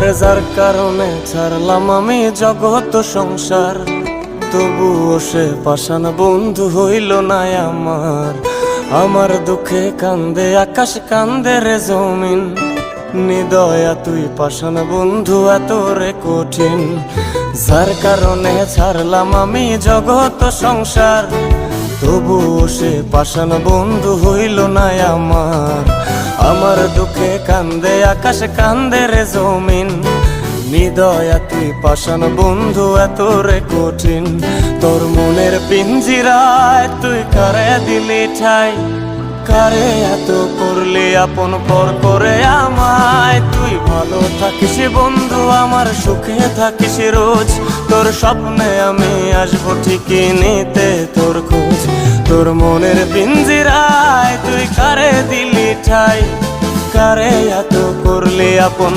আরে যার কারণে ছাড়লাম আমি জগৎ সংসার, তবুও সে পাষাণ বন্ধু হইল না আমার। আমার দুঃখে কান্দে আকাশ, কান্দে রে জমিন, নিদয়া তুই পাষাণ বন্ধু এত রে কঠিন। যার কারণে ছাড়লাম আমি জগৎ সংসার, তবুও সে পাষাণ বন্ধু হইল না আমার। আমার দুঃখে কান্দে আকাশ, কান্দে রে জমিন, নিদয়া তুই পাষাণ বন্ধু এত রে কঠিন। তোর মনের পিঞ্জিরায় তুই কারে দিলি ঠাই, কারে এত করলি আপন পর করে আমায়। তুই ভালো থাকিস বন্ধু আমার, সুখে থাকিস রোজ, তোর স্বপ্নে আমি আসবো ঠিকই নিতে তোর খোঁজ। তোর মনের পিঞ্জিরায় তুই কারে দিলি ঠাই, কারে এত করলি আপন